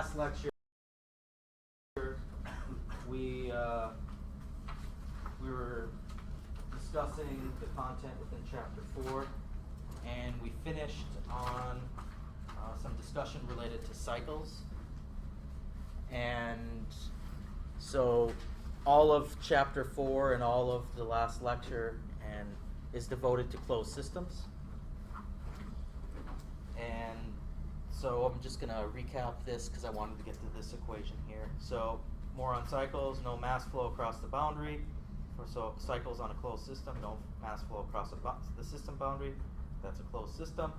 Last lecture, we were discussing the content within Chapter 4, and we finished on some discussion related to cycles. And so all of Chapter 4 and all of the last lecture is devoted to closed systems. And so I'm just going to recap this because I wanted to get to this equation here. So more on cycles, no mass flow across the boundary. So cycles on a closed system, no mass flow across the system boundary. That's a closed system.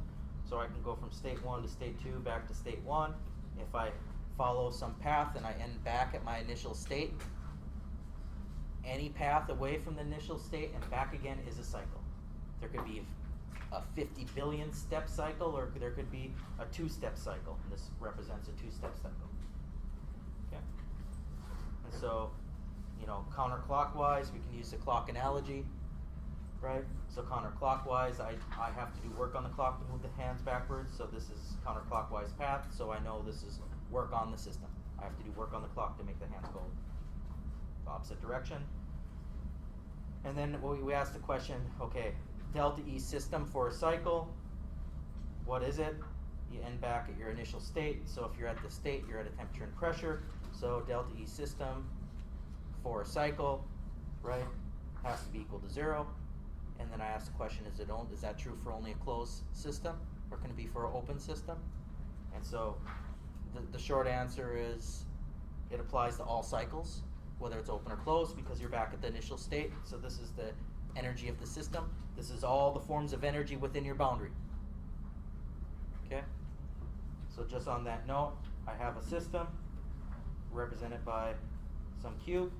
So I can go from state 1 to state 2 back to state 1. If I follow some path and I end back at my initial state, any path away from the initial state and back again is a cycle. There could be a 50 billion step cycle, or there could be a 2-step cycle. And this represents a 2-step cycle. Okay. And so, counterclockwise, we can use the clock analogy, right? So counterclockwise, I have to do work on the clock to move the hands backwards. So this is counterclockwise path. So I know this is work on the system. I have to do work on the clock to make the hands go the opposite direction. And then we asked the question, okay, delta E system for a cycle, what is it? You end back at your initial state. So if you're at the state, you're at a temperature and pressure. So delta E system for a cycle, right, has to be equal to 0. And then I asked the question, is that true for only a closed system, or can it be for an open system? And so the short answer is it applies to all cycles, whether it's open or closed, because you're back at the initial state. So this is the energy of the system. This is all the forms of energy within your boundary. Okay? So just on that note, I have a system represented by some cube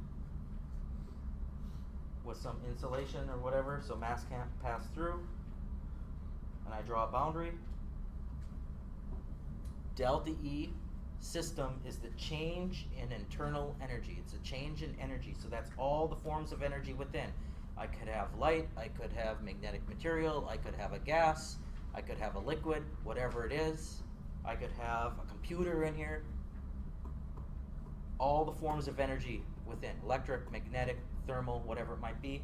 with some insulation or whatever, so mass can't pass through. And I draw a boundary. Delta E system is the change in internal energy. It's a change in energy. So that's all the forms of energy within. I could have light, I could have magnetic material, I could have a gas, I could have a liquid, whatever it is. I could have a computer in here. All the forms of energy within, electric, magnetic, thermal, whatever it might be.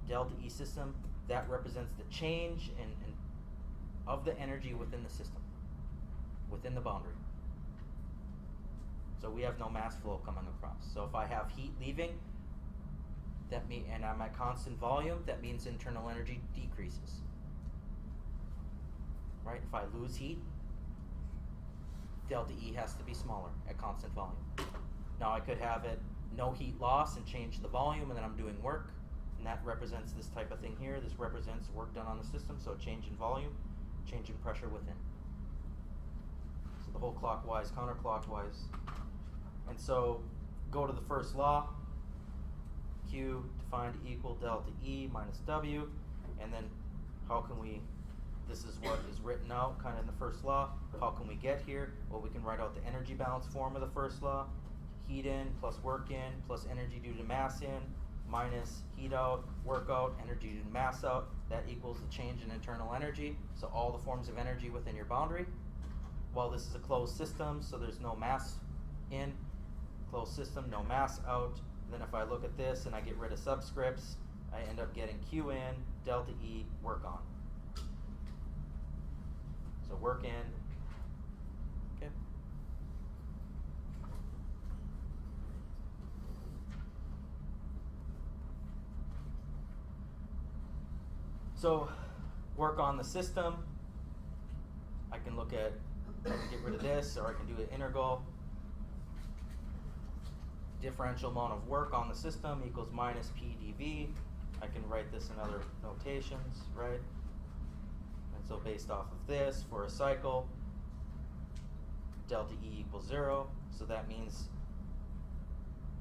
Delta E system, that represents the change of the energy within the system, within the boundary. So we have no mass flow coming across. So if I have heat leaving, and I'm at constant volume, that means internal energy decreases. Right? If I lose heat, delta E has to be smaller at constant volume. Now I could have it no heat loss and change the volume, and then I'm doing work, and that represents this type of thing here. This represents work done on the system, so change in volume, change in pressure within. So the whole clockwise, counterclockwise. And so go to the first law, Q defined to equal delta E minus W, and then how can we, this is what is written out kind of in the first law. How can we get here? Well, we can write out the energy balance form of the first law. Heat in plus work in plus energy due to mass in minus heat out, work out, energy due to mass out. That equals the change in internal energy. So all the forms of energy within your boundary. Well, this is a closed system, so there's no mass in. Closed system, no mass out. Then if I look at this and I get rid of subscripts, I end up getting Q in, delta E, work on. So work in. Okay. So work on the system. I can look at, I can get rid of this, or I can do an integral. Differential amount of work on the system equals minus P dV. I can write this in other notations, right? And so based off of this, for a cycle, delta E equals 0. So that means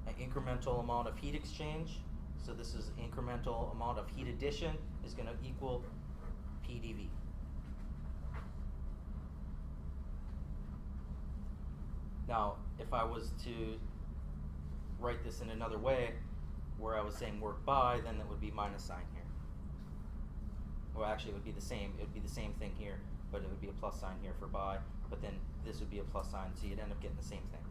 an incremental amount of heat exchange. So this is incremental amount of heat addition is going to equal P dV. Now, if I was to write this in another way, where I was saying work by, then it would be minus sign here. Well, actually, it would be the same. It would be the same thing here. but it would be a plus sign here for by, but then this would be a plus sign, so you'd end up getting the same thing.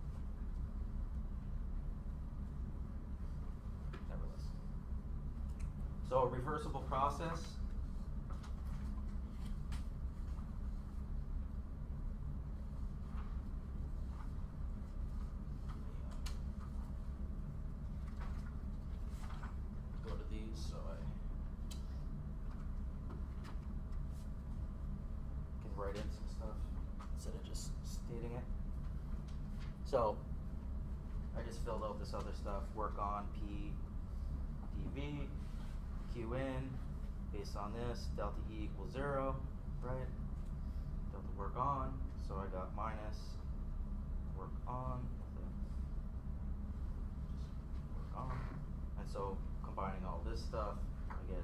Nevertheless. So a reversible process. Go to these so I can write in some stuff instead of just stating it. So I just filled out this other stuff. Work on P dV, Q in, based on this, delta E equals 0, right? Delta work on, so I got minus work on, just work on. And so combining all this stuff, I get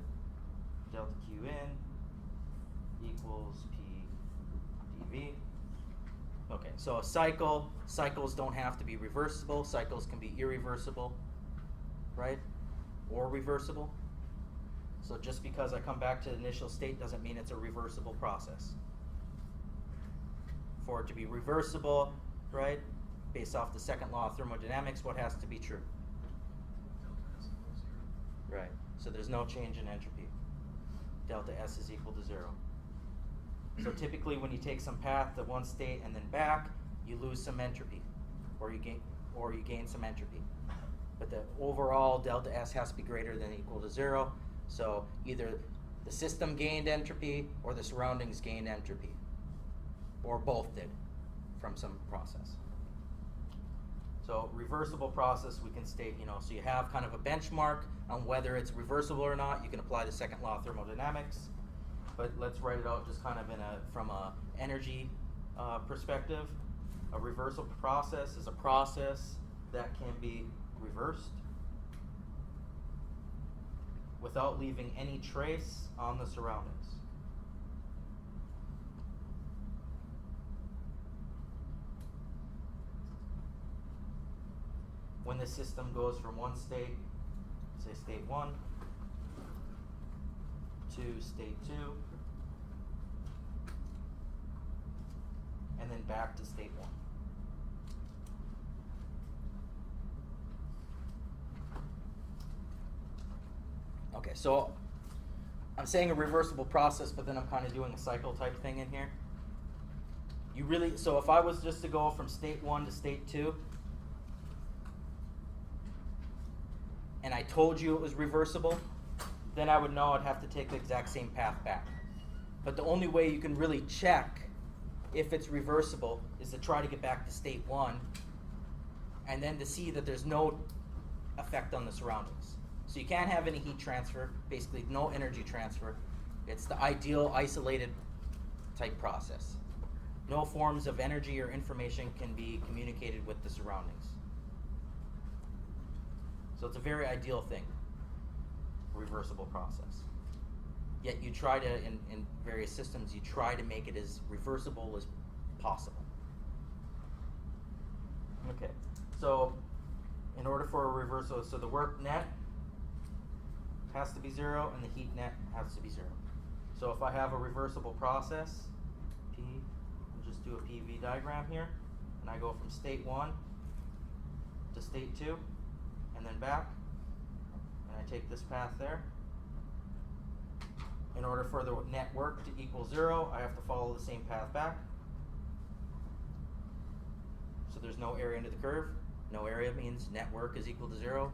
delta Q in equals P dV. Okay, so a cycle, cycles don't have to be reversible, cycles can be irreversible, right? Or reversible. So just because I come back to the initial state doesn't mean it's a reversible process. For it to be reversible, right, based off the second law of thermodynamics, what has to be true? Right, so there's no change in entropy. Delta S is equal to 0. So typically when you take some path to one state and then back, you lose some entropy, or you gain some entropy. But the overall delta S has to be greater than or equal to 0. So either the system gained entropy or the surroundings gained entropy, or both did from some process. So reversible process, we can state, so you have kind of a benchmark on whether it's reversible or not. You can apply the second law of thermodynamics, but let's write it out just kind of from a energy perspective. A reversible process is a process that can be reversed without leaving any trace on the surroundings. When the system goes from one state, say state 1, to state 2, and then back to state 1. Okay, so I'm saying a reversible process, but then I'm kind of doing a cycle type thing in here. So if I was just to go from state 1 to state 2, and I told you it was reversible, then I would know I'd have to take the exact same path back. But the only way you can really check if it's reversible is to try to get back to state 1, and then to see that there's no effect on the surroundings. So you can't have any heat transfer, basically no energy transfer. It's the ideal isolated type process. No forms of energy or information can be communicated with the surroundings. So it's a very ideal thing, reversible process. Yet you try to, in various systems, you try to make it as reversible as possible. Okay, so in order for a reversal, so the work net has to be 0 and the heat net has to be 0. So if I have a reversible process, I'll just do a PV diagram here, and I go from state 1 to state 2, and then back, and I take this path there. In order for the net work to equal 0, I have to follow the same path back. So there's no area under the curve. No area means net work is equal to 0.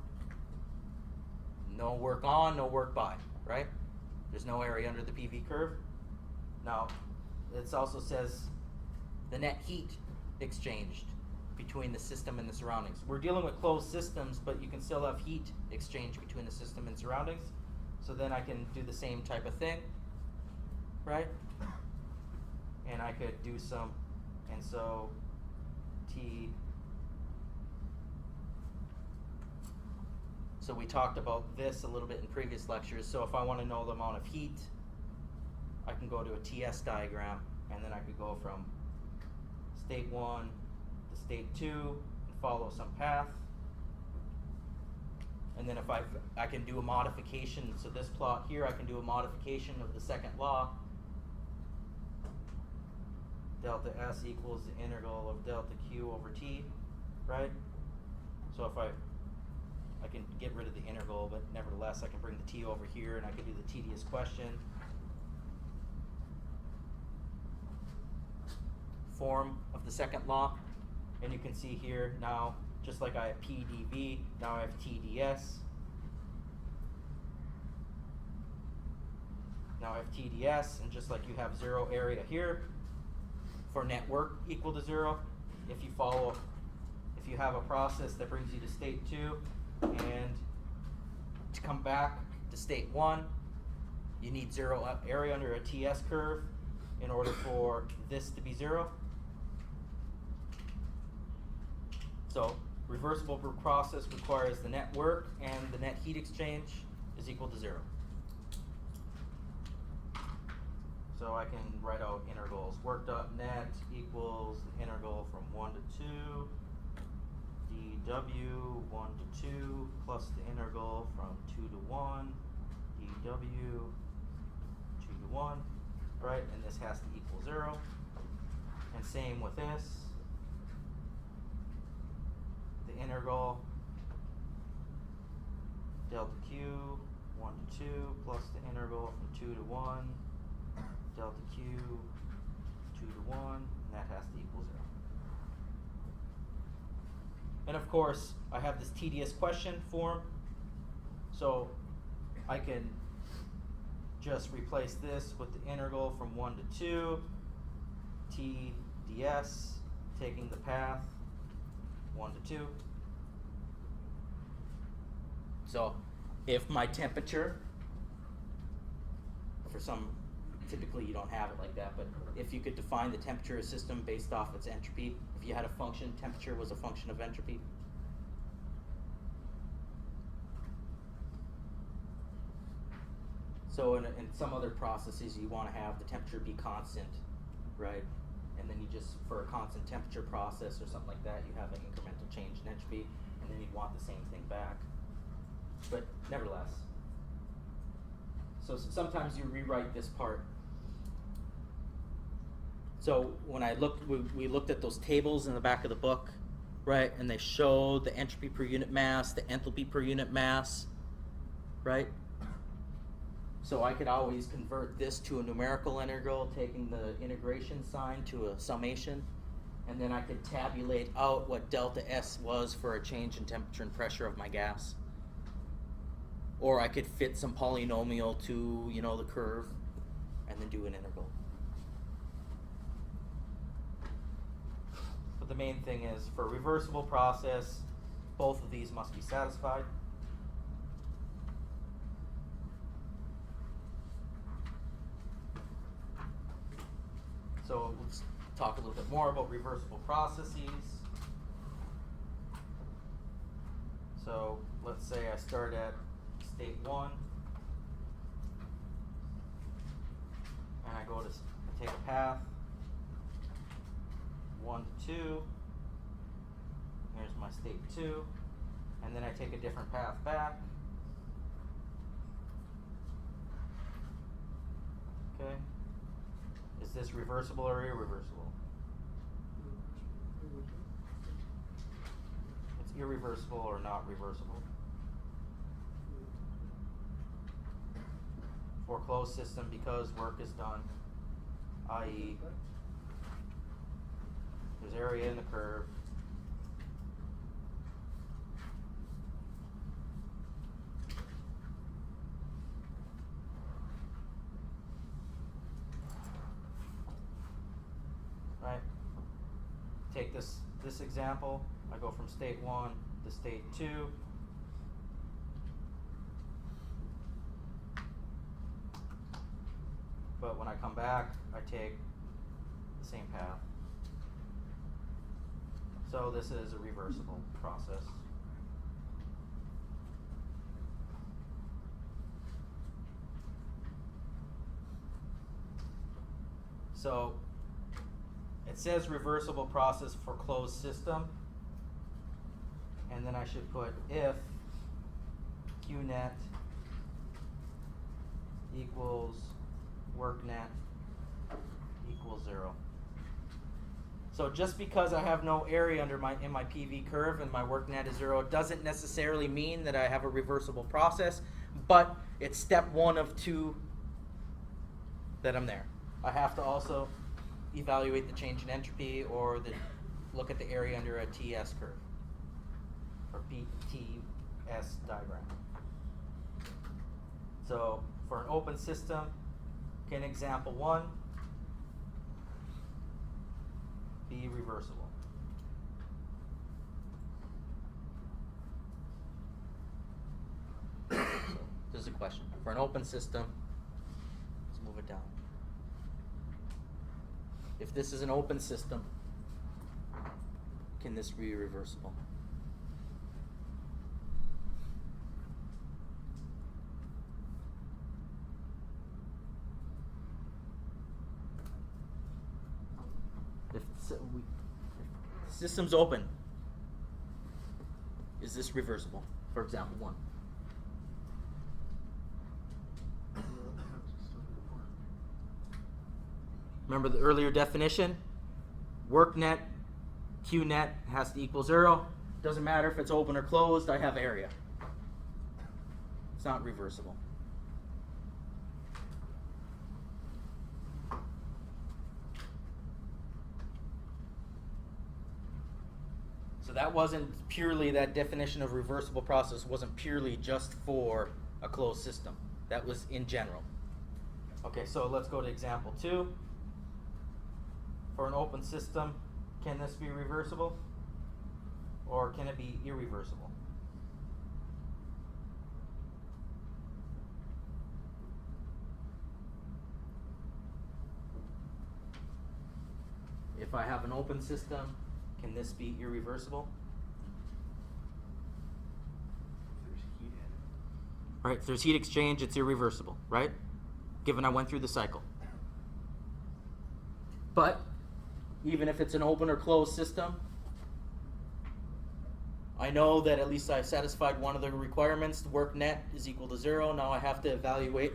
No work on, no work by, right? There's no area under the PV curve. Now, it also says the net heat exchanged between the system and the surroundings. We're dealing with closed systems, but you can still have heat exchange between the system and surroundings. So then I can do the same type of thing, right? And I could do some, and so T. So we talked about this a little bit in previous lectures. So if I want to know the amount of heat, I can go to a TS diagram, and then I could go from state 1 to state 2 and follow some path. And then if I can do a modification, so this plot here, I can do a modification of the second law delta S equals the integral of delta Q over T, right? So if I can get rid of the integral, but nevertheless I can bring the T over here and I can do the tedious question. Form of the second law, and you can see here now, just like I have PdV, now I have TdS. Now I have TdS, and just like you have zero area here, for net work equal to zero, if you have a process that brings you to state 2, and to come back to state 1, you need zero area under a TS curve in order for this to be 0. So reversible process requires the net work and the net heat exchange is equal to 0. So I can write out integrals. Work dot net equals the integral from 1 to 2 dw 1 to 2 plus the integral from 2 to 1 dw 2 to 1, right? And this has to equal 0. And same with this. The integral delta Q 1 to 2 plus the integral from 2 to 1 delta Q 2 to 1, and that has to equal 0. And of course, I have this tedious question form, so I can just replace this with the integral from 1 to 2 T ds, taking the path 1 to 2. So if my temperature, for some, typically you don't have it like that, but if you could define the temperature of a system based off its entropy, if you had a function, temperature was a function of entropy. So in some other processes, you want to have the temperature be constant, right? And then you just, for a constant temperature process or something like that, you have an incremental change in entropy, and then you'd want the same thing back. But nevertheless. So sometimes you rewrite this part. So when I looked, we looked at those tables in the back of the book, right? And they showed the entropy per unit mass, the enthalpy per unit mass, right? So I could always convert this to a numerical integral, taking the integration sign to a summation, and then I could tabulate out what delta S was for a change in temperature and pressure of my gas. Or I could fit some polynomial to, the curve, and then do an integral. But the main thing is, for a reversible process, both of these must be satisfied. So let's talk a little bit more about reversible processes. So let's say I start at state 1, and I take a path 1 to 2. Here's my state 2, and then I take a different path back. Okay. Is this reversible or irreversible? It's irreversible or not reversible. For closed system, because work is done, i.e. there's area in the curve. Right? Take this example. I go from state 1 to state 2. But when I come back, I take the same path. So this is a reversible process. So it says reversible process for closed system, and then I should put if Qnet equals work net equals 0. So just because I have no area in my PV curve and my work net is 0, it doesn't necessarily mean that I have a reversible process, but it's step 1 of 2 that I'm there. I have to also evaluate the change in entropy or look at the area under a TS curve or TS diagram. So for an open system, in example 1, be reversible. So this is a question. For an open system, let's move it down. If this is an open system, can this be reversible? If the system's open, is this reversible? For example 1. Remember the earlier definition? Work net, Q net has to equal 0. Doesn't matter if it's open or closed, I have area. It's not reversible. So that wasn't purely, that definition of reversible process wasn't purely just for a closed system. That was in general. Okay, so let's go to example 2. For an open system, can this be reversible? Or can it be irreversible? If I have an open system, can this be irreversible? There's heat in it. Right, if there's heat exchange, it's irreversible, right? Given I went through the cycle. But even if it's an open or closed system, I know that at least I satisfied one of the requirements. The work net is equal to 0. Now I have to evaluate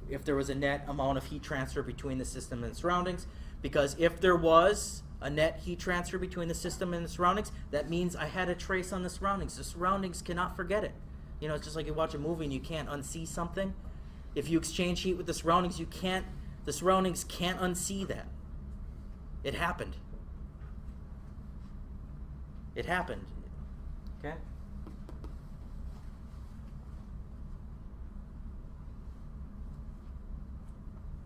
if there was a net amount of heat transfer between the system and the surroundings. Because if there was a net heat transfer between the system and the surroundings, that means I had a trace on the surroundings. The surroundings cannot forget it. You know, it's just like you watch a movie and you can't unsee something. If you exchange heat with the surroundings, the surroundings can't unsee that. It happened. It happened. Okay?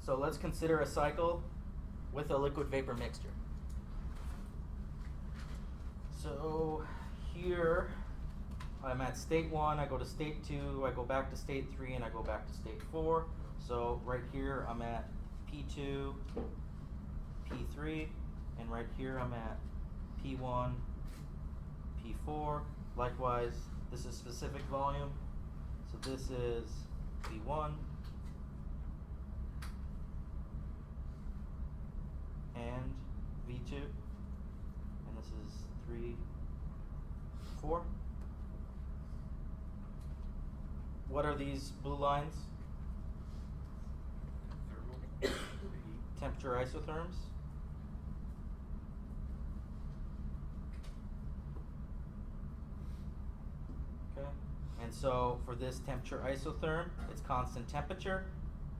So let's consider a cycle with a liquid vapor mixture. So here I'm at state 1, I go to state 2, I go back to state 3, and I go back to state 4. So right here I'm at P2, P3, and right here I'm at P1, P4. Likewise, this is specific volume. So this is V1 and V2, and this is 3, 4. What are these blue lines? Thermal. Temperature isotherms. Okay, and so for this temperature isotherm, it's constant temperature,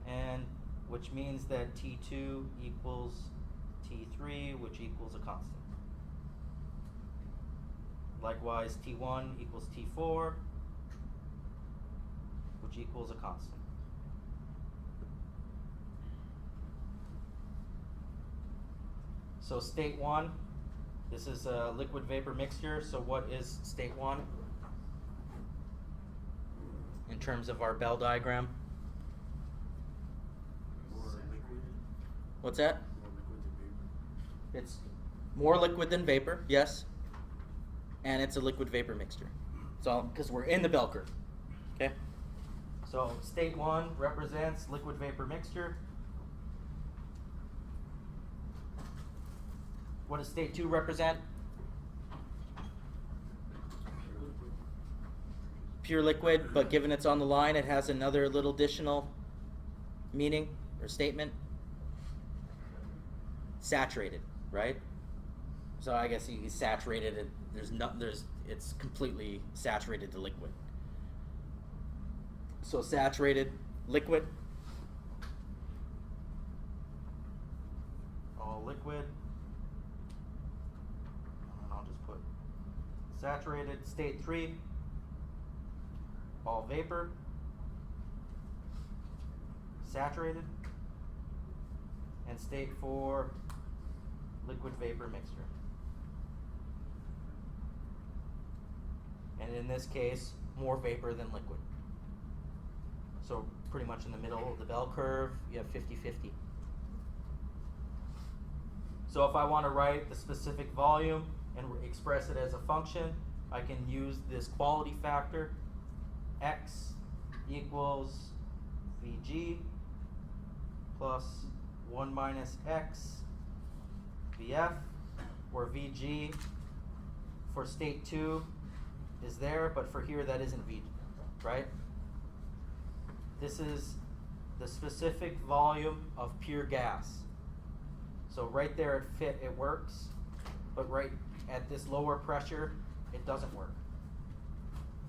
and which means that T2 equals T3, which equals a constant. Likewise, T1 equals T4, which equals a constant. So state 1, this is a liquid vapor mixture. So what is state 1 in terms of our Bell diagram? More liquid. What's that? More liquid than vapor. It's more liquid than vapor, yes. And it's a liquid vapor mixture. So, because we're in the bell curve. Okay? So state 1 represents liquid vapor mixture. What does state 2 represent? Pure liquid, but given it's on the line, it has another little additional meaning or statement. Saturated, right? So I guess he's saturated. It's completely saturated to liquid. So saturated liquid. All liquid. And I'll just put saturated. State 3. All vapor. Saturated. And state 4. Liquid vapor mixture. And in this case, more vapor than liquid. So pretty much in the middle of the bell curve, you have 50-50. So if I want to write the specific volume and express it as a function, I can use this quality factor, x equals Vg plus 1 minus x Vf, where Vg for state 2 is there, but for here that isn't Vg, right? This is the specific volume of pure gas. So right there it works, but right at this lower pressure, it doesn't work.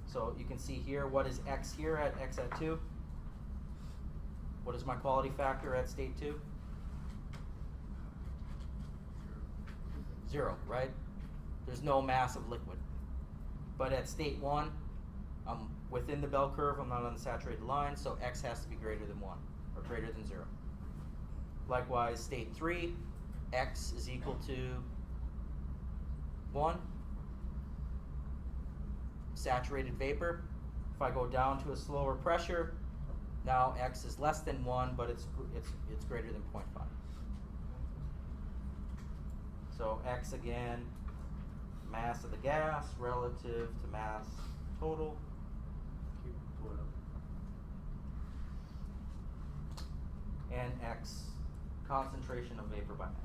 So you can see here, what is x here at x at 2? What is my quality factor at state 2? 0, right? There's no mass of liquid. But at state 1, I'm within the bell curve, I'm not on the saturated line, so x has to be greater than 1, or greater than 0. Likewise, state 3, x is equal to 1. Saturated vapor. If I go down to a slower pressure, now x is less than 1, but it's greater than 0.5. So x again, mass of the gas relative to mass total. Keep it up. And x, concentration of vapor by mass.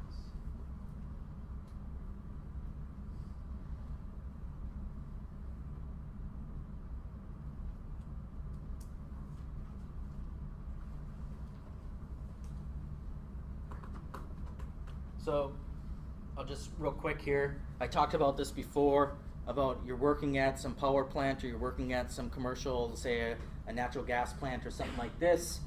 So I'll just real quick here. I talked about this before, about you're working at some power plant or you're working at some commercial, say a natural gas plant or something like this.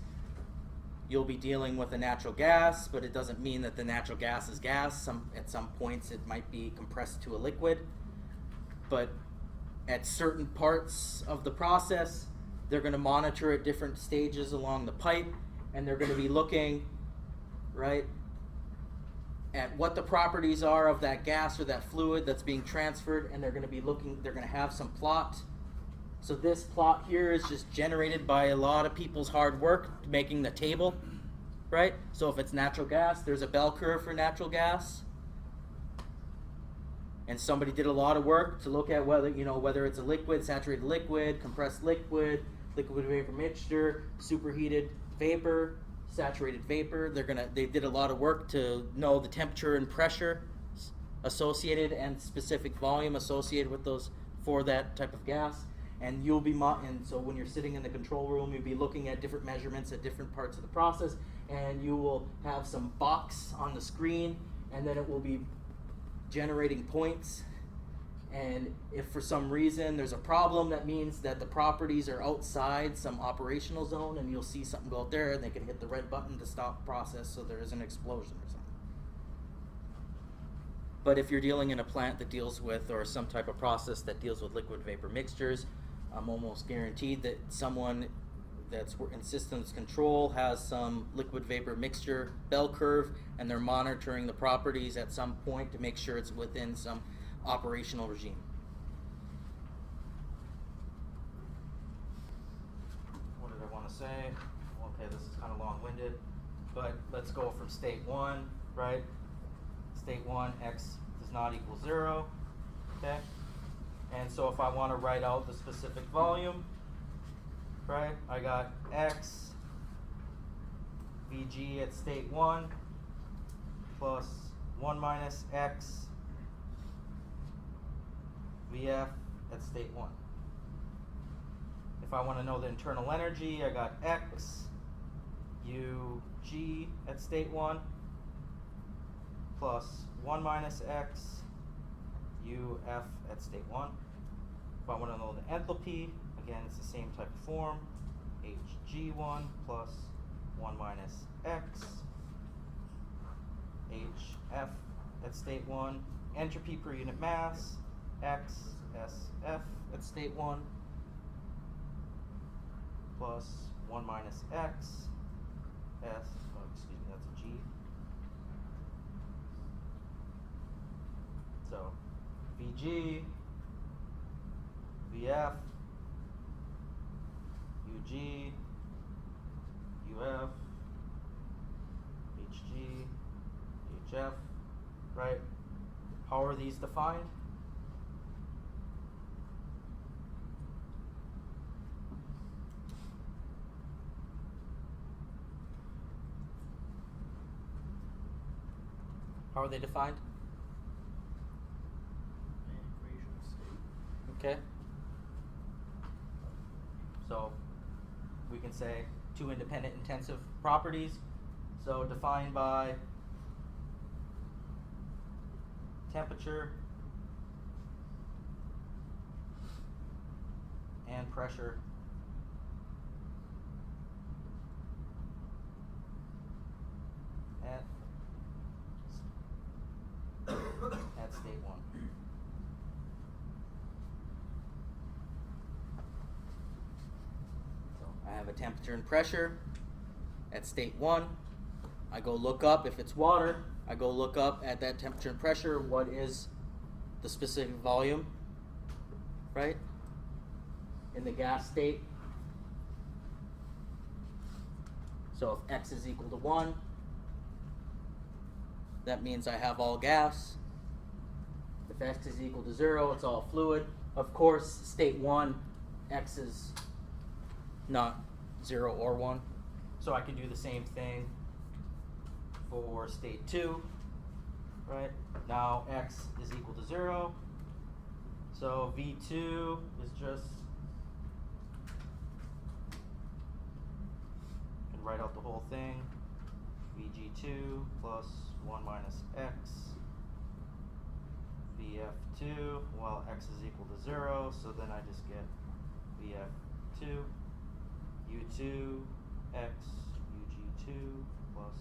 You'll be dealing with a natural gas, but it doesn't mean that the natural gas is gas. At some points it might be compressed to a liquid. But at certain parts of the process, they're going to monitor at different stages along the pipe, and they're going to be looking, right, at what the properties are of that gas or that fluid that's being transferred, and they're going to have some plot. So this plot here is just generated by a lot of people's hard work making the table, right? So if it's natural gas, there's a bell curve for natural gas. And somebody did a lot of work to look at whether it's a liquid, saturated liquid, compressed liquid, liquid vapor mixture, superheated vapor, saturated vapor. They did a lot of work to know the temperature and pressure associated and specific volume associated with those for that type of gas. And so when you're sitting in the control room, you'll be looking at different measurements at different parts of the process, and you will have some box on the screen, and then it will be generating points. And if for some reason there's a problem, that means that the properties are outside some operational zone, and you'll see something go out there, and they can hit the red button to stop process so there is an explosion or something. But if you're dealing in a plant that deals with, or some type of process that deals with liquid vapor mixtures, I'm almost guaranteed that someone that's in systems control has some liquid vapor mixture bell curve, and they're monitoring the properties at some point to make sure it's within some operational regime. What did I want to say? Okay, this is kind of long-winded, but let's go from state 1, right? State 1, x does not equal 0, okay? And so if I want to write out the specific volume, right, I got x Vg at state 1 plus 1 minus x Vf at state 1. If I want to know the internal energy, I got x Ug at state 1 plus 1 minus x UF at state 1. If I want to know the enthalpy, again, it's the same type of form. Hg1 plus 1 minus X. HF at state 1. Entropy per unit mass, X SF at state 1 plus 1 minus X S, oh, excuse me, that's a G. So VG, VF, UG, UF, HG, HF, right? How are these defined? How are they defined? An equation of state. Okay. So we can say two independent intensive properties. So defined by temperature and pressure at state 1. So I have a temperature and pressure at state 1. I go look up, if it's water, I go look up at that temperature and pressure, what is the specific volume, right? In the gas state. So if X is equal to 1, that means I have all gas. If X is equal to 0, it's all fluid. Of course, state 1, X is not 0 or 1. So I can do the same thing for state 2, right? Now X is equal to 0. So V2 is just, I can write out the whole thing. VG2 plus 1 minus X. VF2, well, X is equal to 0, so then I just get VF2, U2, X, UG2 plus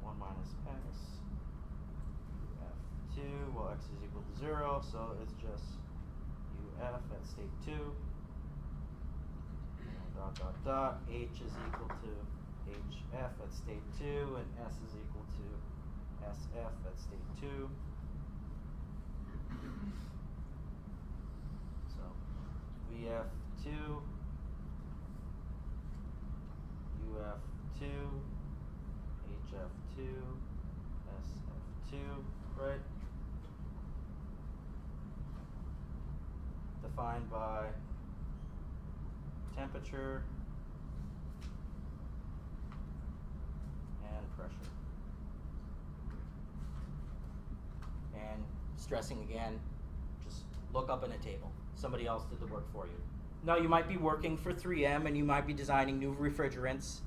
1 minus X. UF2, well, X is equal to 0, so it's just UF at state 2. Dot, dot, dot. H is equal to HF at state 2, and S is equal to SF at state 2. So VF2, UF2, HF2, SF2, right? Defined by temperature and pressure. And stressing again, just look up in a table. Somebody else did the work for you. Now you might be working for 3M and you might be designing new refrigerants.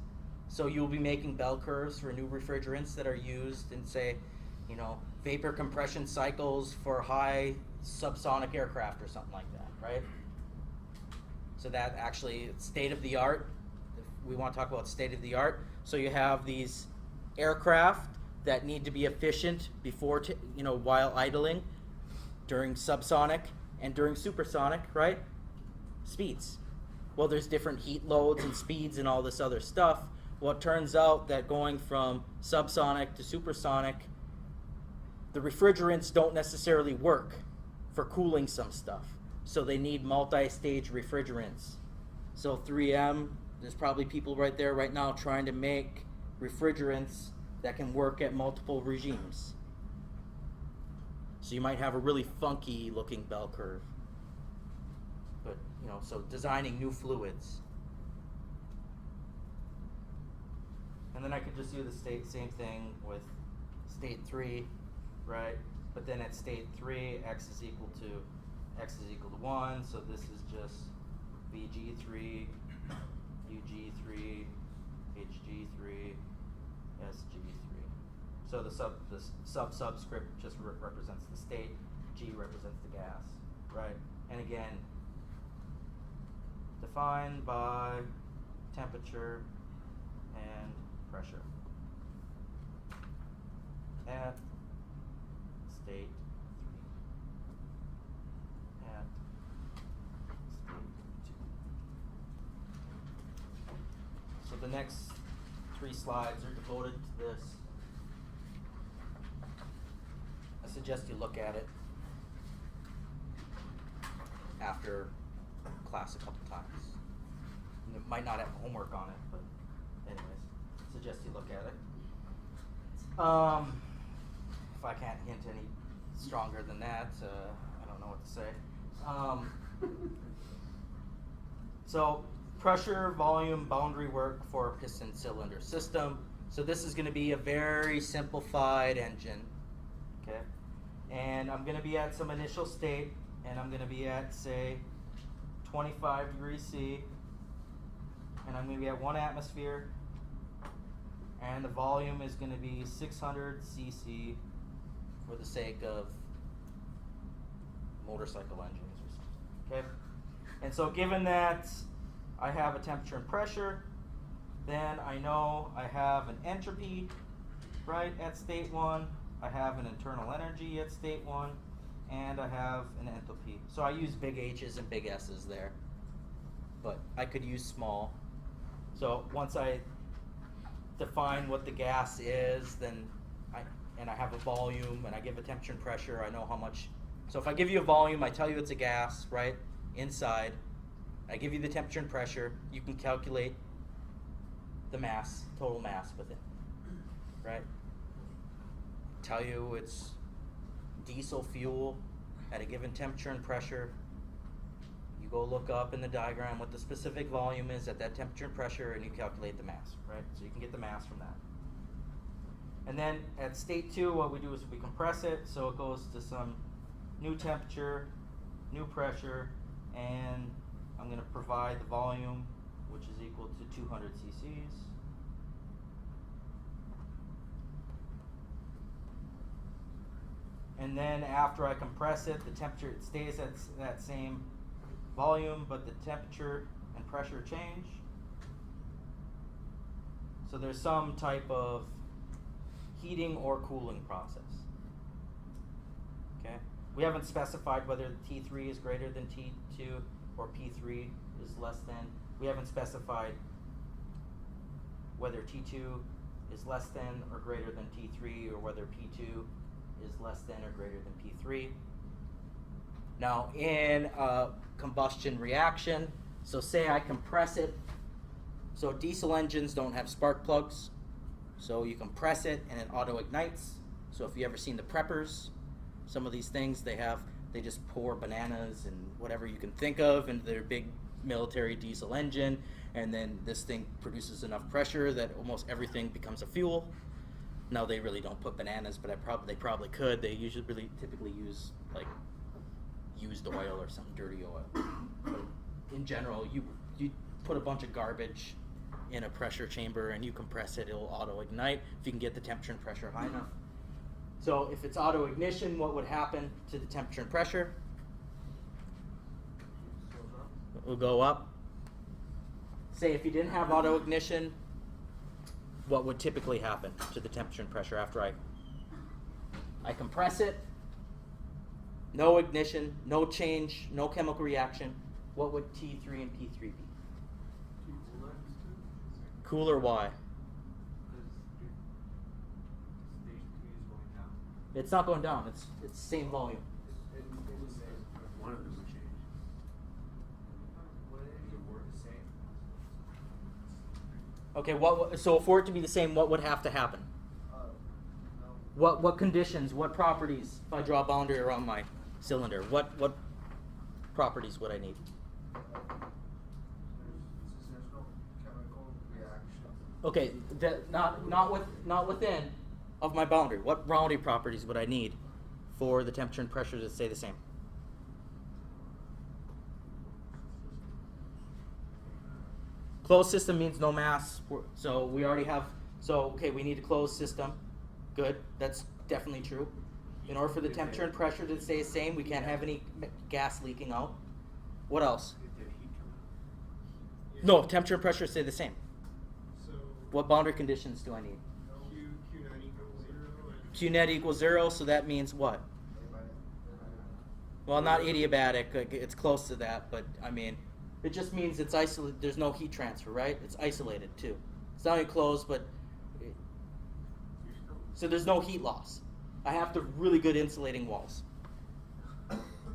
So you'll be making bell curves for new refrigerants that are used in, say, you know, vapor compression cycles for high subsonic aircraft or something like that, right? So that actually, it's state of the art. If we want to talk about state of the art. So you have these aircraft that need to be efficient before, while idling, during subsonic and during supersonic, right? Speeds. Well, there's different heat loads and speeds and all this other stuff. Well, it turns out that going from subsonic to supersonic, the refrigerants don't necessarily work for cooling some stuff. So they need multi-stage refrigerants. So 3M, there's probably people right there right now trying to make refrigerants that can work at multiple regimes. So you might have a really funky looking bell curve. But, so designing new fluids. And then I could just do the same thing with state 3, right? But then at state 3, X is equal to 1, so this is just VG3, UG3, HG3, SG3. So the subscript just represents the state. G represents the gas, right? And again, defined by temperature and pressure at state 3, at state 2. So the next 3 slides are devoted to this. I suggest you look at it after class a couple times. And it might not have homework on it, but anyways, suggest you look at it. If I can't hint any stronger than that, I don't know what to say. So pressure, volume, boundary work for a piston cylinder system. So this is going to be a very simplified engine, okay? And I'm going to be at some initial state, and I'm going to be at, say, 25 degrees C, and I'm going to be at 1 atmosphere, and the volume is going to be 600 cc for the sake of motorcycle engines or something, okay? And so given that I have a temperature and pressure, then I know I have an entropy, right, at state 1, I have an internal energy at state 1, and I have an enthalpy. So I use big H's and big S's there, but I could use small. So once I define what the gas is, then I have a volume, and I give a temperature and pressure, I know how much. So if I give you a volume, I tell you it's a gas, right, inside. I give you the temperature and pressure, you can calculate the mass, total mass within, right? Tell you it's diesel fuel at a given temperature and pressure. You go look up in the diagram what the specific volume is at that temperature and pressure, and you calculate the mass, right? So you can get the mass from that. And then at state 2, what we do is we compress it, so it goes to some new temperature, new pressure, and I'm going to provide the volume, which is equal to 200 cc's. And then after I compress it, the temperature, it stays at that same volume, but the temperature and pressure change. So there's some type of heating or cooling process. Okay? We haven't specified whether T3 is greater than T2 or P3 is less than. We haven't specified whether T2 is less than or greater than T3, or whether P2 is less than or greater than P3. Now in a combustion reaction, so say I compress it, so diesel engines don't have spark plugs, so you compress it and it auto ignites. So if you ever seen the preppers, some of these things they just pour bananas and whatever you can think of into their big military diesel engine, and then this thing produces enough pressure that almost everything becomes a fuel. Now they really don't put bananas, but they probably could. They usually typically use like used oil or some dirty oil. But in general, you put a bunch of garbage in a pressure chamber and you compress it, it'll auto ignite if you can get the temperature and pressure high enough. So if it's auto ignition, what would happen to the temperature and pressure? It will go up. Say if you didn't have auto ignition, what would typically happen to the temperature and pressure after I compress it? No ignition, no change, no chemical reaction. What would T3 and P3 be? Cooler, why? It's not going down. It's the same volume. One of them would change. Okay. So for it to be the same, what would have to happen? What conditions? What properties? If I draw a boundary around my cylinder, what properties would I need? Okay, not within of my boundary. What boundary properties would I need for the temperature and pressure to stay the same? Closed system means no mass. So we already have. So okay, we need a closed system. Good, that's definitely true. In order for the temperature and pressure to stay the same, we can't have any gas leaking out. What else? Get that heat coming out. Yeah. No, temperature and pressure stay the same. So What boundary conditions do I need? Q net equals 0 and Q net equals 0, so that means what? Well, not adiabatic, like, it's close to that, but I mean, it just means it's isolated, there's no heat transfer, right? It's isolated too. It's not enclosed, but, so there's no heat loss. I have to really good insulating walls.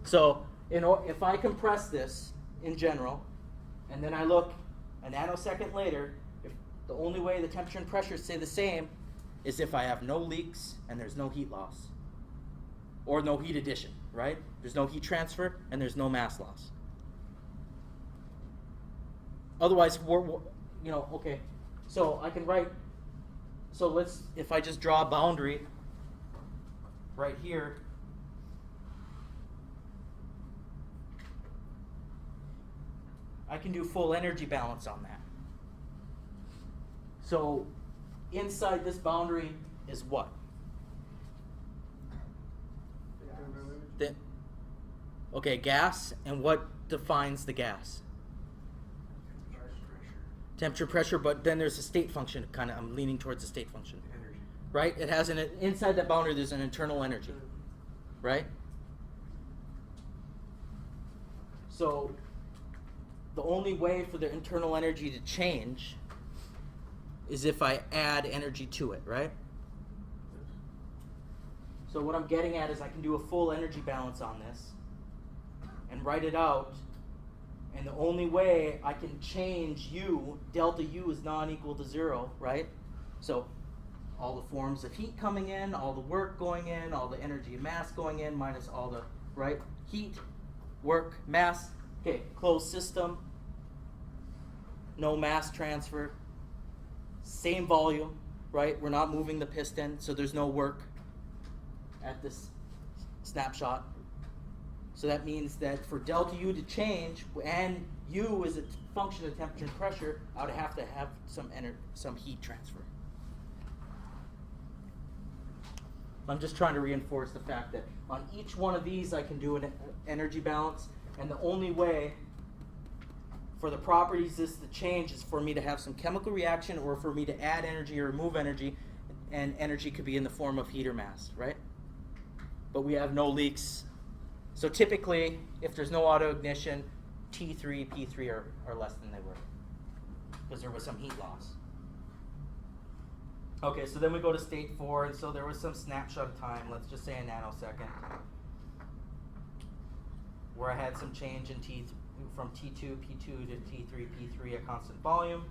So, if I compress this in general, and then I look a nanosecond later, if the only way the temperature and pressure stay the same is if I have no leaks and there's no heat loss. Or no heat addition, right? There's no heat transfer and there's no mass loss. Otherwise, okay. So I can write, so if I just draw a boundary right here, I can do full energy balance on that. So inside this boundary is what? Okay, gas, and what defines the gas? Temperature, pressure, but then there's a state function, kind of, I'm leaning towards the state function. Energy. Right? It has inside that boundary there's an internal energy. Right? So the only way for the internal energy to change is if I add energy to it, right? So what I'm getting at is I can do a full energy balance on this and write it out, and the only way I can change U, delta U is non-equal to 0, right? So all the forms of heat coming in, all the work going in, all the energy and mass going in, minus all the, right? Heat, work, mass, okay, closed system, no mass transfer, same volume, right? We're not moving the piston, so there's no work at this snapshot. So that means that for delta U to change, and U is a function of temperature and pressure, I would have to have some heat transfer. I'm just trying to reinforce the fact that on each one of these I can do an energy balance, and the only way for the properties this to change is for me to have some chemical reaction or for me to add energy or remove energy, and energy could be in the form of heat or mass, right? But we have no leaks. So typically, if there's no auto ignition, T3, P3 are less than they were because there was some heat loss. Okay, so then we go to state 4, and so there was some snapshot of time, let's just say a nanosecond, where I had some change in from T2, P2 to T3, P3 at constant volume,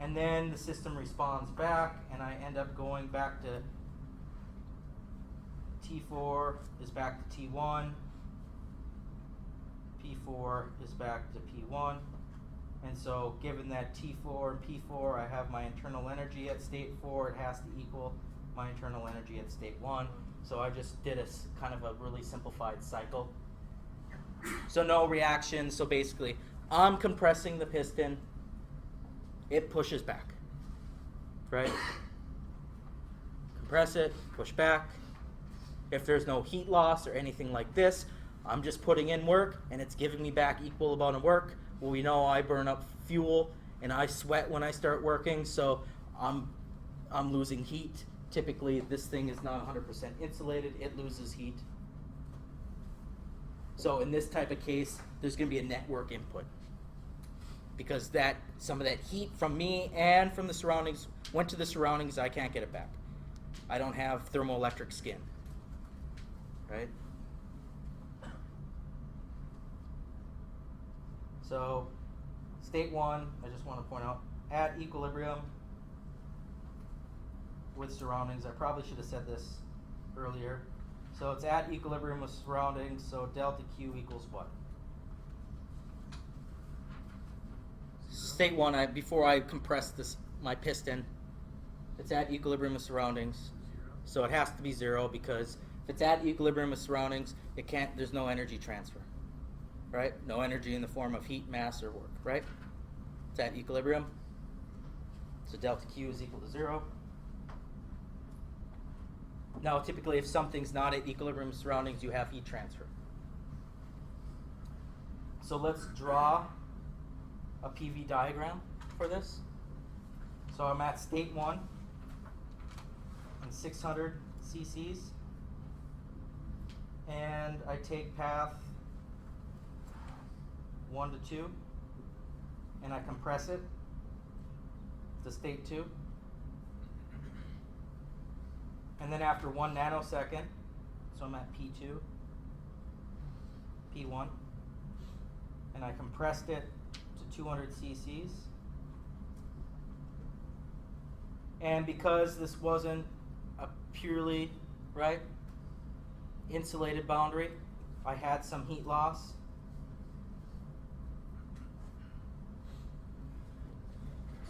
and then the system responds back, and I end up going back to T4 is back to T1, P4 is back to P1, and so given that T4 and P4, I have my internal energy at state 4, it has to equal my internal energy at state 1, so I just did a kind of a really simplified cycle. So no reaction, so basically I'm compressing the piston, it pushes back, right? Compress it, push back. If there's no heat loss or anything like this, I'm just putting in work and it's giving me back equal amount of work. Well, we know I burn up fuel and I sweat when I start working, so I'm losing heat. Typically, this thing is not 100% insulated, it loses heat. So in this type of case, there's going to be a network input because some of that heat from me and from the surroundings went to the surroundings, I can't get it back. I don't have thermoelectric skin, right? So state 1, I just want to point out, at equilibrium with surroundings. I probably should have said this earlier. So it's at equilibrium with surroundings, so delta Q equals what? State 1, before I compress my piston, it's at equilibrium with surroundings. So it has to be 0 because if it's at equilibrium with surroundings, there's no energy transfer, right? No energy in the form of heat, mass, or work, right? It's at equilibrium. So delta Q is equal to 0. Now, typically, if something's not at equilibrium surroundings, you have heat transfer. So let's draw a PV diagram for this. So I'm at state 1 and 600 cc's, and I take path 1 to 2, and I compress it to state 2. And then after 1 nanosecond, so I'm at P2, P1, and I compressed it to 200 cc's. And because this wasn't a purely, right, insulated boundary, I had some heat loss.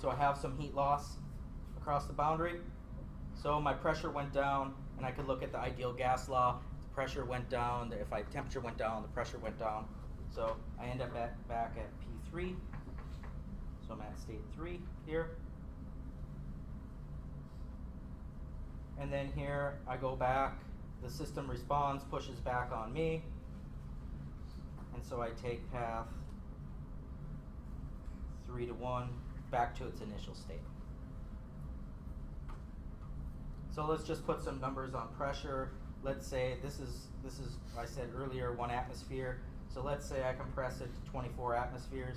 So I have some heat loss across the boundary. So my pressure went down, and I could look at the ideal gas law. The pressure went down. If my temperature went down, the pressure went down. So I end up back at P3. So I'm at state 3 here. And then here I go back. The system responds, pushes back on me. And so I take path 3 to 1 back to its initial state. So let's just put some numbers on pressure. Let's say this is I said earlier 1 atmosphere. So let's say I compress it to 24 atmospheres.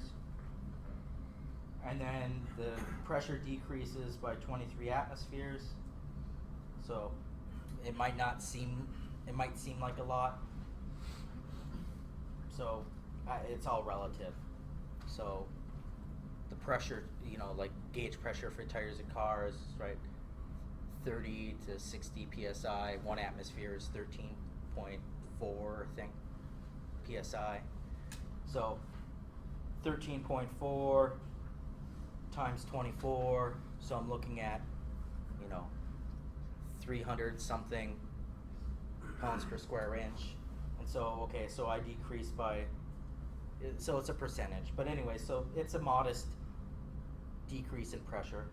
And then the pressure decreases by 23 atmospheres. So it might seem like a lot. So it's all relative. So the pressure, like gauge pressure for tires and cars, right? 30 to 60 psi. 1 atmosphere is 13.4, I think, psi. So 13.4 times 24. So I'm looking at, 300 something pounds per square inch. And so, okay, so I decrease by, so it's a percentage. But anyway, so it's a modest decrease in pressure.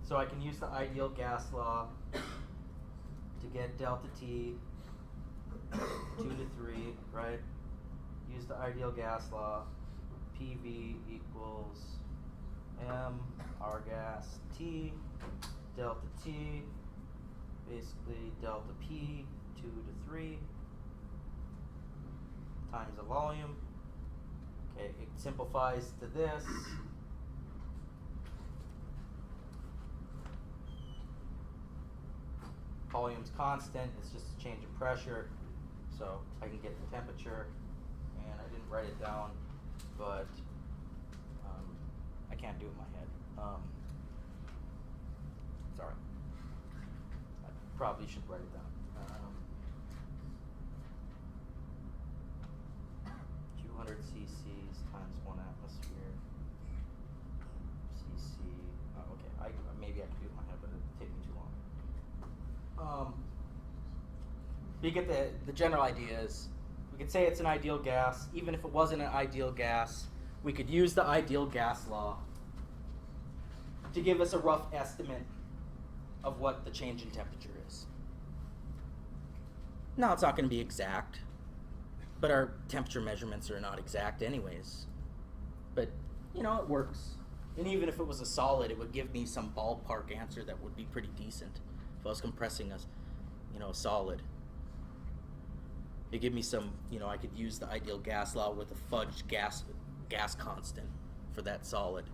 So I can use the ideal gas law to get delta T 2 to 3, right? Use the ideal gas law. PV equals M R gas T delta T, basically delta P 2 to 3 times the volume. Okay, it simplifies to this. Volume's constant, it's just a change in pressure, so I can get the temperature, and I didn't write it down, but I can't do it in my head. Sorry. I probably should write it down. 200 cc's times 1 atmosphere. cc. Okay, maybe I can do it in my head, but it'll take me too long. You get the general idea is, we could say it's an ideal gas. Even if it wasn't an ideal gas, we could use the ideal gas law to give us a rough estimate of what the change in temperature is. Now, it's not going to be exact, but our temperature measurements are not exact anyways. But, it works. And even if it was a solid, it would give me some ballpark answer that would be pretty decent. If I was compressing a solid, it give me some, I could use the ideal gas law with a fudged gas constant for that solid,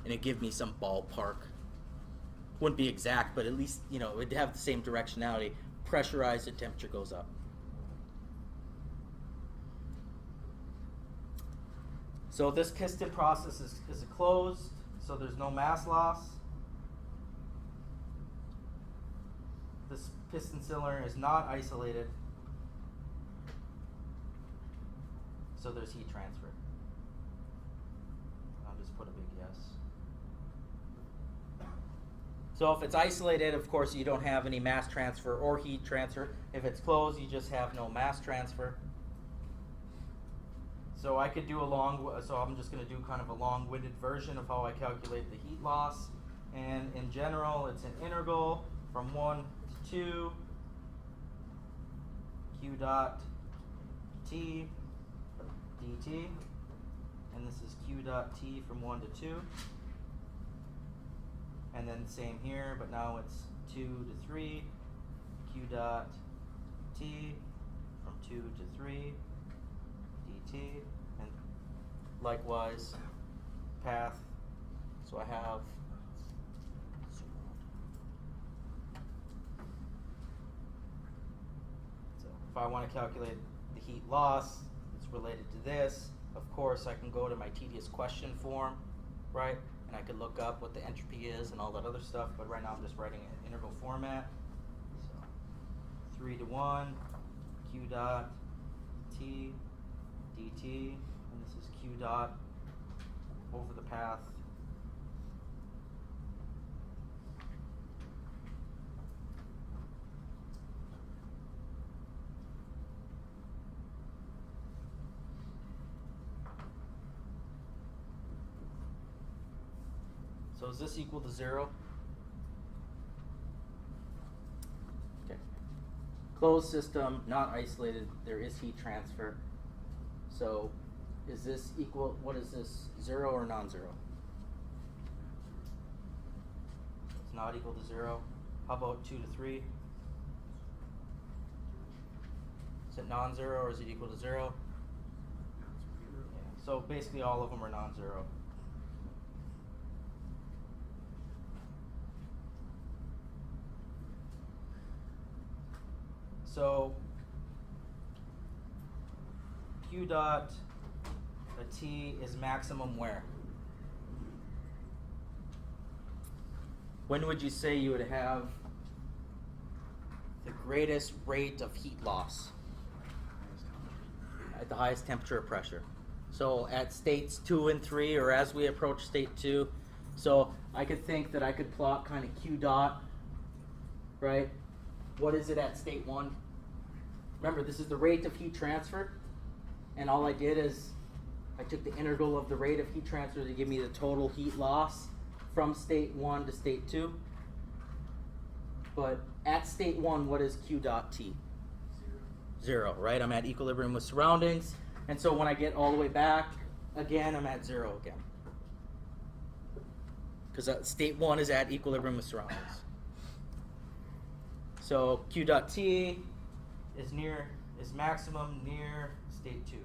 and it give me some ballpark. Wouldn't be exact, but at least it would have the same directionality. Pressurized, the temperature goes up. So this piston process is closed, so there's no mass loss. This piston cylinder is not isolated, so there's heat transfer. I'll just put a big yes. So if it's isolated, of course, you don't have any mass transfer or heat transfer. If it's closed, you just have no mass transfer. So I could do so I'm just going to do kind of a long-winded version of how I calculate the heat loss. And in general, it's an integral from 1 to 2 Q dot T dt, and this is Q dot T from 1 to 2. And then same here, but now it's 2 to 3, Q dot T from 2 to 3, dt, and likewise path. So I have if I want to calculate the heat loss, it's related to this. Of course, I can go to my tedious question form, right? And I could look up what the entropy is and all that other stuff, but right now I'm just writing it in integral format. So 3 to 1, Q dot T dt, and this is Q dot over the path. So is this equal to 0? Okay. Closed system, not isolated, there is heat transfer. So is this equal, what is this, 0 or non-zero? It's not equal to 0. How about 2 to 3? Is it non-zero or is it equal to 0? Yeah. So basically all of them are non-zero. So Q dot T is maximum where? When would you say you would have the greatest rate of heat loss? At the highest temperature or pressure. So at states 2 and 3, or as we approach state 2. So I could think that I could plot kind of Q dot, right? What is it at state 1? Remember, this is the rate of heat transfer, and all I did is I took the integral of the rate of heat transfer to give me the total heat loss from state 1 to state 2. But at state 1, what is Q dot T? 0, right? I'm at equilibrium with surroundings, and so when I get all the way back, again, I'm at 0 again. Because state 1 is at equilibrium with surroundings. So Q dot T is maximum near state 2.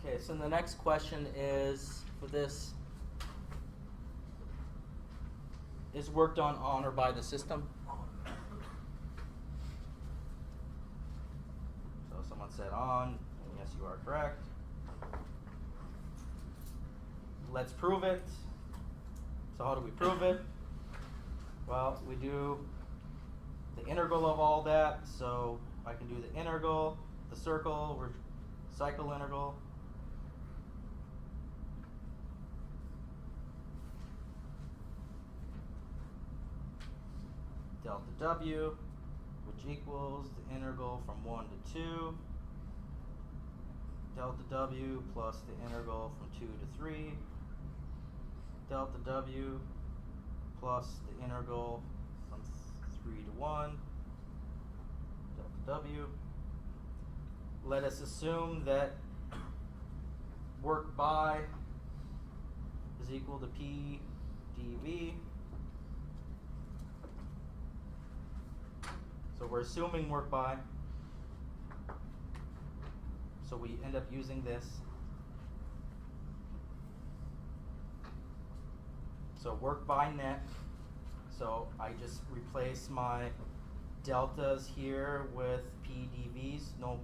Okay, so the next question is for this is work done on or by the system. So someone said on, and yes, you are correct. Let's prove it. So how do we prove it? Well, we do the integral of all that. So I can do the integral, the circle, cycle integral. Delta W, which equals the integral from 1 to 2. Delta W plus the integral from 2 to 3. Delta W plus the integral from 3 to 1. Delta W. Let us assume that work by is equal to P dV. So we're assuming work by. So we end up using this. So work by net. So I just replace my deltas here with P dVs. No.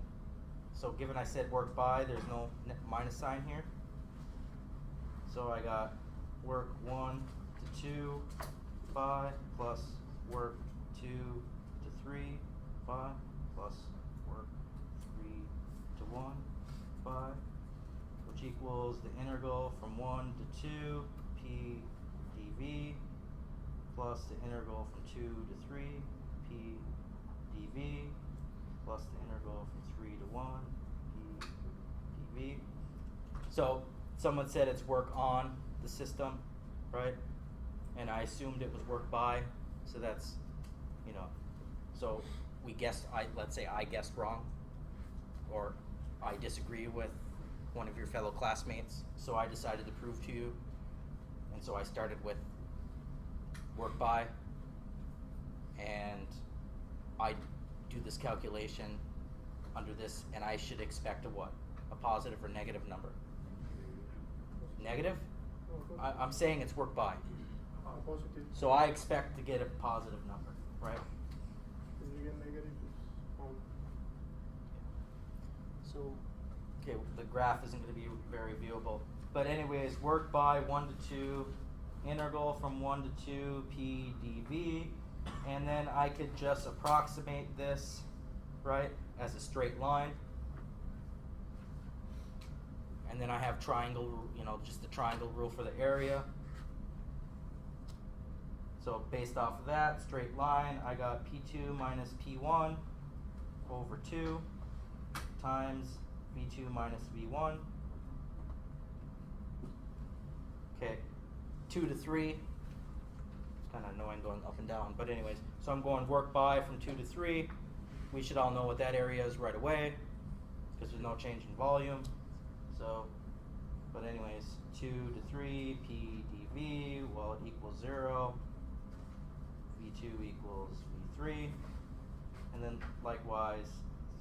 So given I said work by, there's no minus sign here. So I got work 1 to 2 phi plus work 2 to 3 phi plus work 3 to 1 phi, which equals the integral from 1 to 2 P dV plus the integral from 2 to 3 P dV plus the integral from 3 to 1 P dV. So someone said it's work on the system, right? And I assumed it was work by, so that's, you know, so we guessed, let's say I guessed wrong, or I disagree with one of your fellow classmates, so I decided to prove to you, and so I started with work by, and I do this calculation under this, and I should expect a what? A positive or negative number? Negative? I'm saying it's work by. Positive. So I expect to get a positive number, right? If you get negative, it's wrong. So, okay, the graph isn't going to be very viewable. But anyways, work by 1 to 2, integral from 1 to 2 p dv, and then I could just approximate this, right, as a straight line. And then I have triangle, you know, just the triangle rule for the area. So based off of that straight line, I got P2 minus P1 over 2 times V2 minus V1. Okay, 2 to 3. It's kind of annoying going up and down, but anyways, so I'm going work by from 2 to 3. We should all know what that area is right away, because there's no change in volume. So, but anyways, 2 to 3 P dV, well, it equals 0. V2 equals V3, and then likewise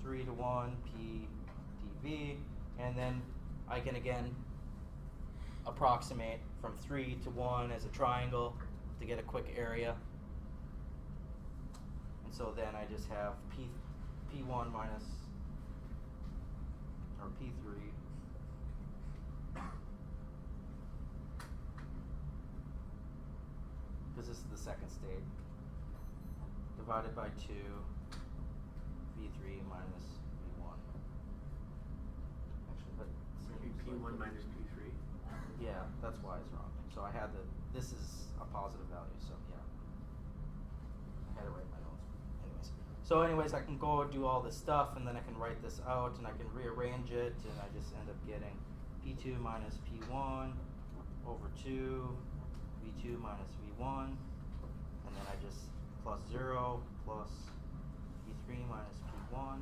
3 to 1 P dV, and then I can again approximate from 3 to 1 as a triangle to get a quick area, and so then I just have P1 minus, or P3 because this is the second state, divided by 2, V3 minus V1. Actually, but P1 minus P3. yeah, that's why it's wrong. So I had this is a positive value, so yeah. I had to write my notes. Anyways, I can go do all this stuff, and then I can write this out, and I can rearrange it, and I just end up getting P2 minus P1 over 2, V2 minus V1, and then I just plus 0 plus V3 minus P1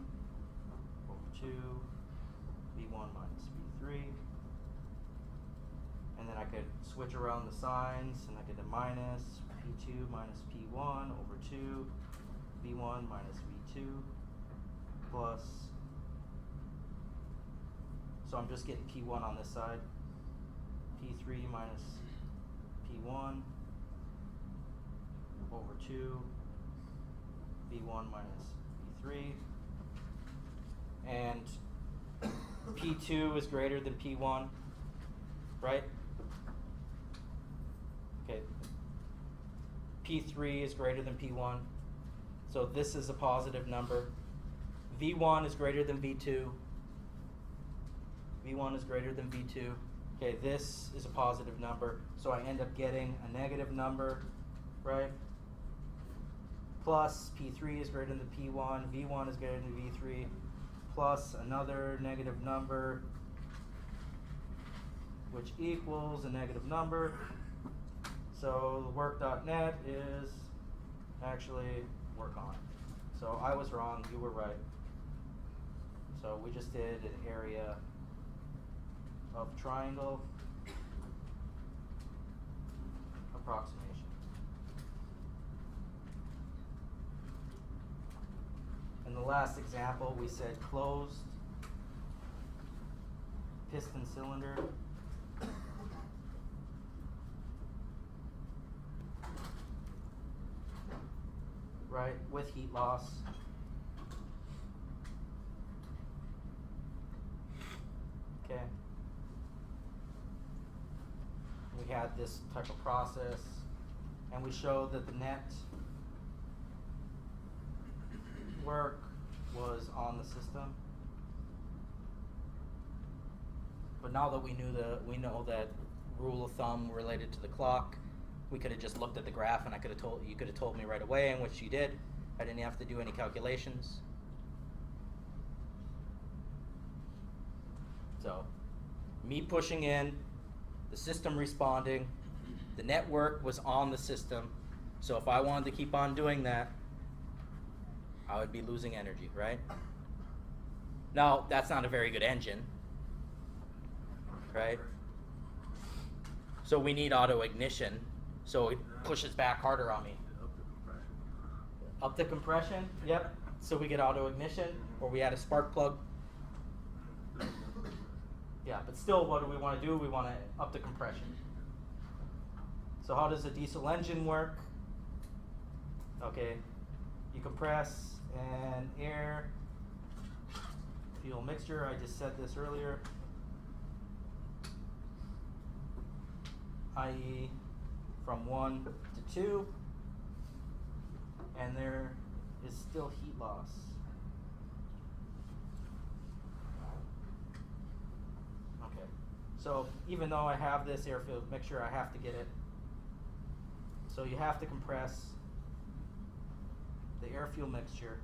over 2, V1 minus V3, and then I could switch around the signs, and I get a minus P2 minus P1 over 2, V1 minus V2, plus, so I'm just getting P1 on this side, P3 minus P1 over 2, V1 minus V3, and P2 is greater than P1, right? Okay. P3 is greater than P1, so this is a positive number. V1 is greater than V2. V1 is greater than V2. Okay, this is a positive number, so I end up getting a negative number, right? Plus P3 is greater than P1, V1 is greater than V3, plus another negative number, which equals a negative number. So the work.net is actually work on. So I was wrong, you were right. So we just did an area of triangle approximation. In the last example, we said closed piston cylinder. Right, with heat loss. Okay. We had this type of process, and we showed that the net work was on the system. But now that we know that rule of thumb related to the clock, we could have just looked at the graph, and you could have told me right away, and which you did. I didn't have to do any calculations. So, me pushing in the system responding, the network was on the system. So if I wanted to keep on doing that, I would be losing energy, right? Now, that's not a very good engine, right? So we need auto ignition, so it pushes back harder on me. Up the compression, yep. So we get auto ignition, or we add a spark plug. Yeah, but still, what do we want to do? We want to up the compression. So how does a diesel engine work? Okay, you compress and air, fuel mixture. I just said this earlier. I.e. from 1 to 2, and there is still heat loss. Okay, so even though I have this air fuel mixture, I have to get it. So you have to compress the air fuel mixture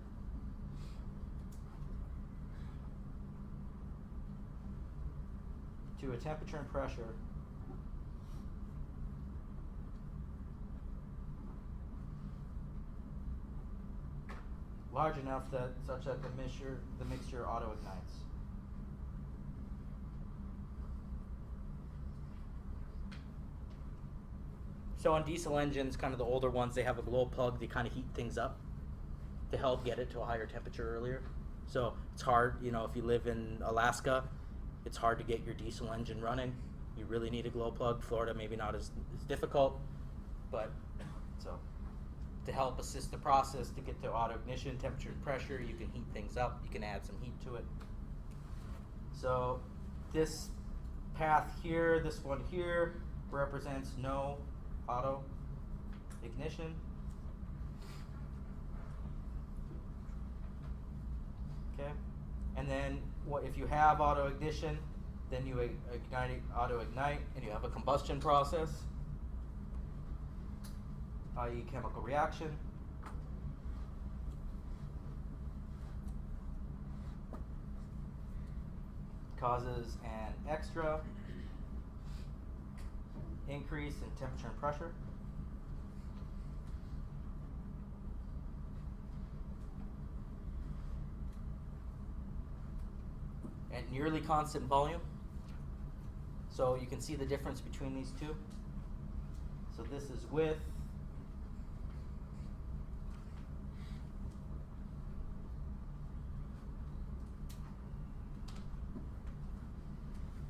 to a temperature and pressure large enough that such that the mixture auto ignites. So on diesel engines, kind of the older ones, they have a glow plug. They kind of heat things up to help get it to a higher temperature earlier. So it's hard, you know, if you live in Alaska, it's hard to get your diesel engine running. You really need a glow plug. Florida, maybe not as difficult, but so to help assist the process to get to auto ignition, temperature and pressure, you can heat things up. You can add some heat to it. So this path here, this one here, represents no auto ignition. Okay, and then what if you have auto ignition, then you auto ignite, and you have a combustion process, i.e. chemical reaction. Causes an extra increase in temperature and pressure. At nearly constant volume. So you can see the difference between these two. So this is with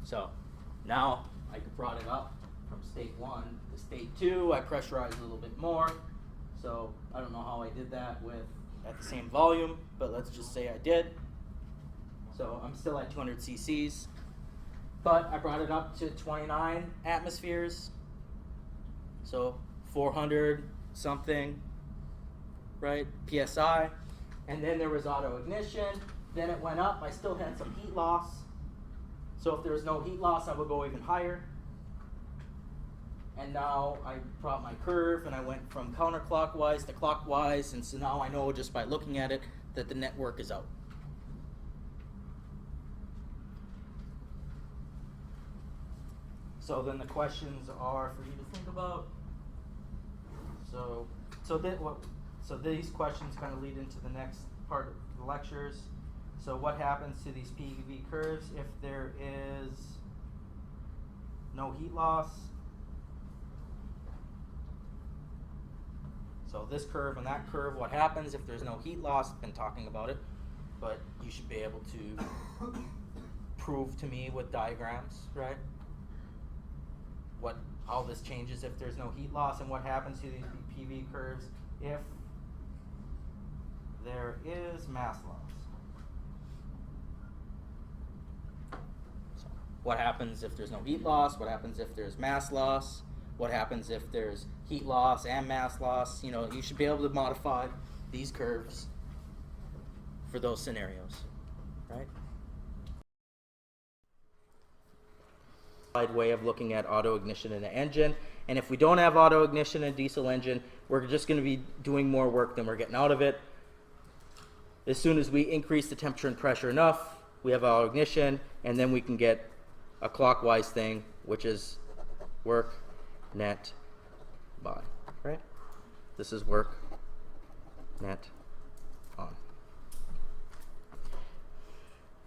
so now I brought it up from state 1 to state 2. I pressurized a little bit more. So I don't know how I did that with at the same volume, but let's just say I did. So I'm still at 200 cc's, but I brought it up to 29 atmospheres. So 400 something, right, PSI. And then there was auto ignition. Then it went up. I still had some heat loss. So if there was no heat loss, I would go even higher. And now I brought my curve and I went from counterclockwise to clockwise. And so now I know just by looking at it that the network is out. So then the questions are for you to think about. So these questions kind of lead into the next part of the lectures. So what happens to these PV curves if there is no heat loss? So this curve and that curve, what happens if there's no heat loss? I've been talking about it, but you should be able to prove to me with diagrams, right? How this changes if there's no heat loss, and what happens to these PV curves if there is mass loss. So what happens if there's no heat loss? What happens if there's mass loss? What happens if there's heat loss and mass loss? You know, you should be able to modify these curves for those scenarios, right? Way of looking at auto ignition in an engine, and if we don't have auto ignition in a diesel engine, we're just going to be doing more work than we're getting out of it. As soon as we increase the temperature and pressure enough, we have auto ignition, and then we can get a clockwise thing, which is work, net, by, right? This is work, net, on.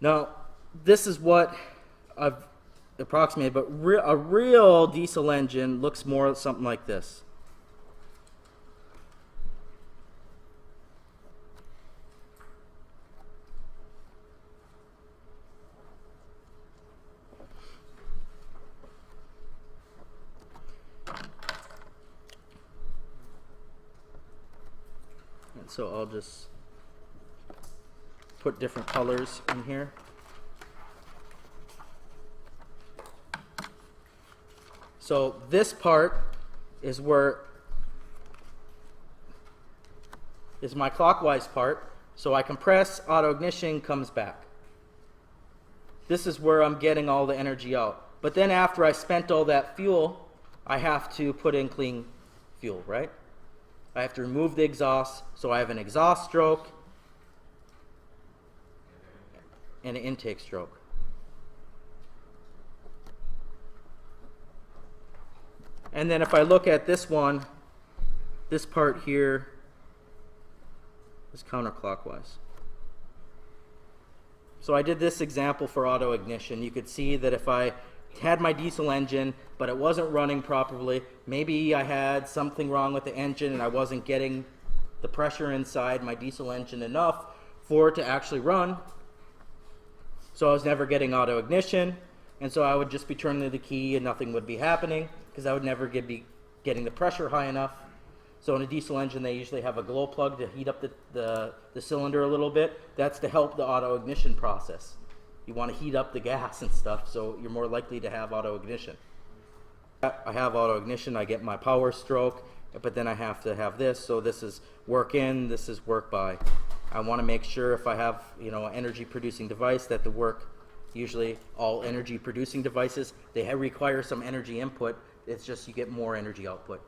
Now, this is what I've approximated, but a real diesel engine looks more something like this. And so I'll just put different colors in here. So this part is my clockwise part. So I compress, auto ignition comes back. This is where I'm getting all the energy out. But then after I spent all that fuel, I have to put in clean fuel, right? I have to remove the exhaust, so I have an exhaust stroke and an intake stroke. And then if I look at this one, this part here is counterclockwise. So I did this example for auto ignition. You could see that if I had my diesel engine, but it wasn't running properly, maybe I had something wrong with the engine and I wasn't getting the pressure inside my diesel engine enough for it to actually run. So I was never getting auto ignition, and so I would just be turning the key and nothing would be happening because I would never be getting the pressure high enough. So in a diesel engine, they usually have a glow plug to heat up the cylinder a little bit. That's to help the auto ignition process. You want to heat up the gas and stuff, so you're more likely to have auto ignition. I have auto ignition, I get my power stroke, but then I have to have this. So this is work in, this is work by. I want to make sure if I have, an energy producing device, that the work, usually all energy producing devices, they require some energy input. It's just you get more energy output.